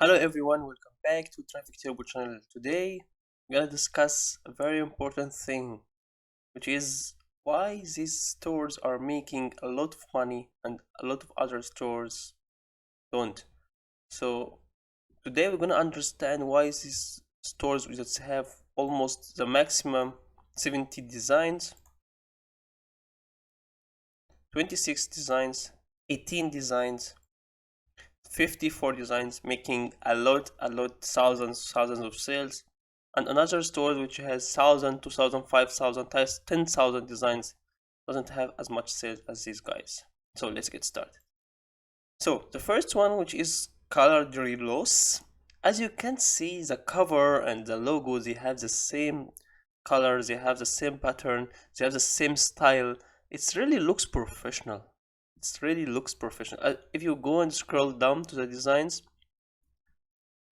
Hello everyone, welcome back to Traffic Turbo channel. Today we're gonna discuss a very important thing, which is why these stores are making a lot of money and a lot of other stores don't. So today we're gonna understand why these stores that have almost the maximum 70 designs, 26 designs, 18 designs, 54 designs, making thousands of sales, and another store which has 1000, 2000, 5000, 10,000 designs doesn't have as much sales as these guys. So let's get started. So the first one, which is colored reloss, as you can see, the cover and the logo, they have the same colors, they have the same pattern, they have the same style. It really looks professional. It really looks professional. If you go and scroll down to the designs,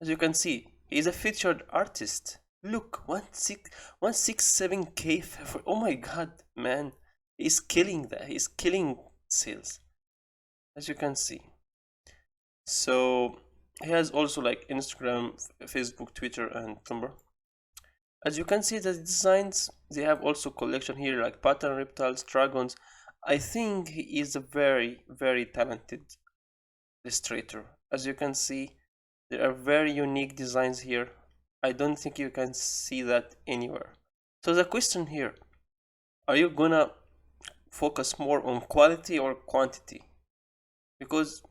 as you can see, he is a featured artist. Look, 167k. Oh my god, man. He's killing that. He's killing sales. As you can see. So he has also like Instagram, Facebook, Twitter, and Tumblr. As you can see, the designs, they have also collection here like pattern reptiles, dragons. I think he is a very talented illustrator. As you can see, there are very unique designs here. I don't think you can see that anywhere. So the question here, are you gonna focus more on quality or quantity? Because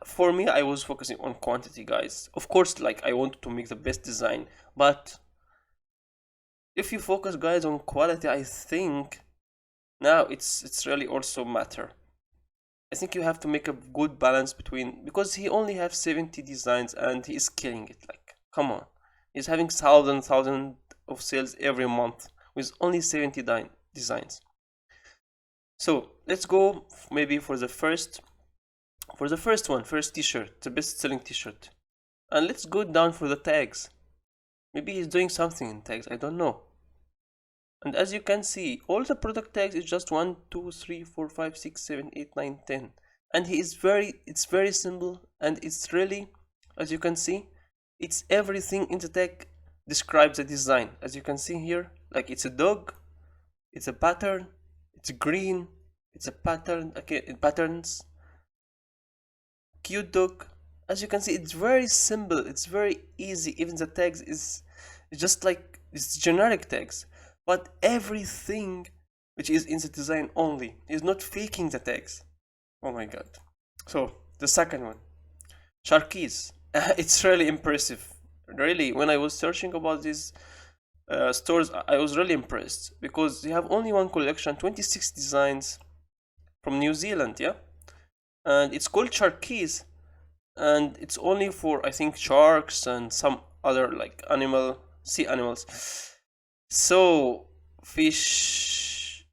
for me, I was focusing on quantity, guys. Of course, like I wanted to make the best design, but if you focus, guys, on quality, I think now it's really also matter. I think you have to make a good balance between, because he only has 70 designs and he is killing it. Like, come on, he's having thousand of sales every month with only 70 designs. So let's go maybe for the first t-shirt, the best selling t-shirt, and let's go down for the tags. Maybe he's doing something in tags, I don't know. And as you can see, all the product tags is just 1, 2, 3, 4, 5, 6, 7, 8, 9, 10. And it's very simple, and it's really, as you can see, it's everything in the tag describes the design. As you can see here, like it's a dog, it's a pattern, it's green, it's a pattern, okay, patterns, cute dog. As you can see, it's very simple, it's very easy. Even the tags is just like it's generic tags, but everything which is in the design only is not faking the tags. Oh my god. So the second one, Sharkies. It's really impressive. Really, when I was searching about these stores, I was really impressed because they have only one collection, 26 designs from New Zealand, yeah, and it's called Sharkies, and it's only for I think sharks and some other like sea animals. So fish,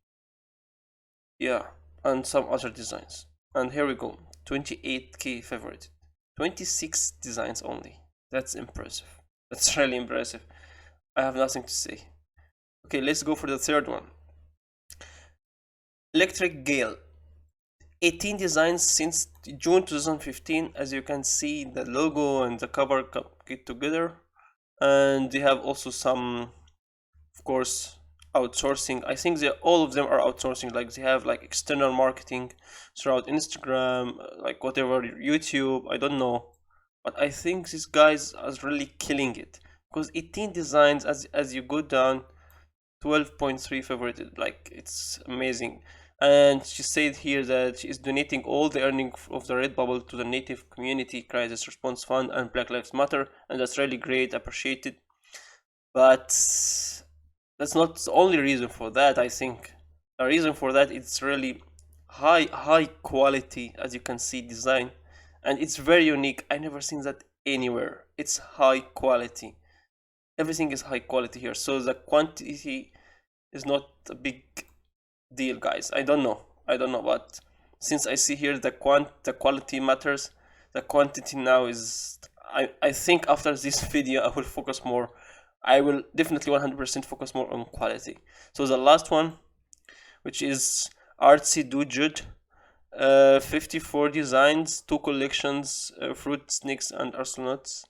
yeah, and some other designs. And here we go, 28k favorite, 26 designs only. That's impressive. That's really impressive. I have nothing to say. Okay, let's go for the third one. Electric Gale, 18 designs since June 2015. As you can see, the logo and the cover get together, and they have also some, of course, outsourcing. I think all of them are outsourcing. Like they have like external marketing throughout Instagram, like whatever, YouTube, I don't know, but I think these guys are really killing it because 18 designs, as you go down, 12.3 favorited, like it's amazing. And she said here that she is donating all the earning of the Redbubble to the Native Community Crisis Response Fund and Black Lives Matter, and that's really great, appreciated. But that's not the only reason for that. I think the reason for that it's really high quality, as you can see, design, and it's very unique. I never seen that anywhere. It's high quality. Everything is high quality here, so the quantity is not a big deal, guys. I don't know, but since I see here the quality matters, the quantity now is, I think after this video I will focus more. I will definitely 100% focus more on quality. So the last one, which is Artsy Do Jude, 54 designs, 2 collections, fruit, snakes, and astronauts.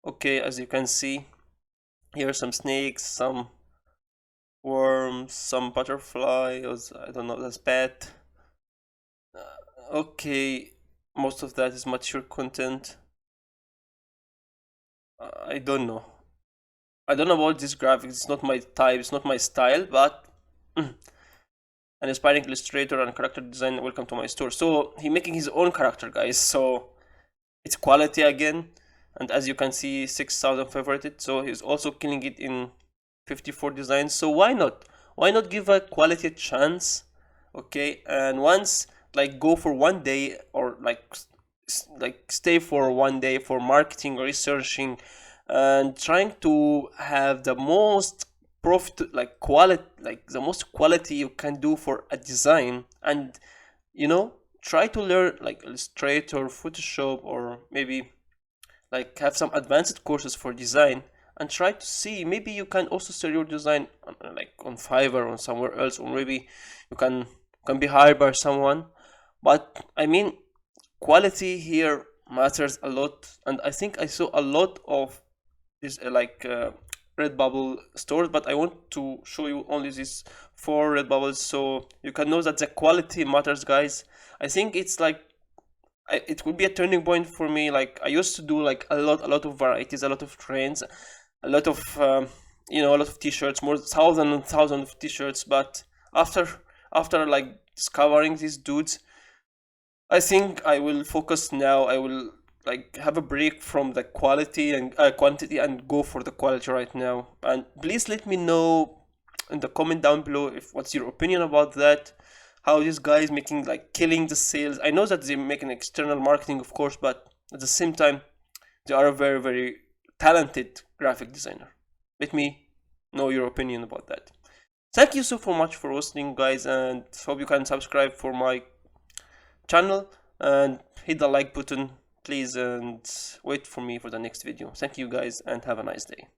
Okay, as you can see, here are some snakes, some worms, some butterfly, I don't know, that's pet. Okay, most of that is mature content. I don't know. I don't know about this graphics. It's not my type. It's not my style. But an aspiring illustrator and character design. Welcome to my store. So he making his own character, guys. So it's quality again. And as you can see, 6,000 favorited. So he's also killing it in 54 designs. So why not? Why not give a quality a chance? Okay, and once like go for one day or like stay for one day for marketing, researching, and trying to have the most profit like quality, like the most quality you can do for a design. And you know, try to learn like Illustrator, Photoshop, or maybe like have some advanced courses for design, and try to see maybe you can also sell your design on, like on Fiverr or somewhere else, or maybe you can be hired by someone. But I mean, quality here matters a lot, and I think I saw a lot of this Redbubble stores, but I want to show you only these 4 Redbubbles so you can know that the quality matters, guys. I think it's like it would be a turning point for me. Like I used to do like a lot of varieties, a lot of trends, a lot of a lot of t-shirts, more thousand and thousand of t-shirts. But after like discovering these dudes, I think I will focus now. I will like have a break from the quality and quantity and go for the quality right now. And please let me know in the comment down below if what's your opinion about that. How this guy is making like killing the sales. I know that they make an external marketing, of course, but at the same time, they are a very very talented graphic designer. Let me know your opinion about that. Thank you so much for listening, guys, and hope you can subscribe for my channel and hit the like button please, and wait for me for the next video. Thank you guys and have a nice day.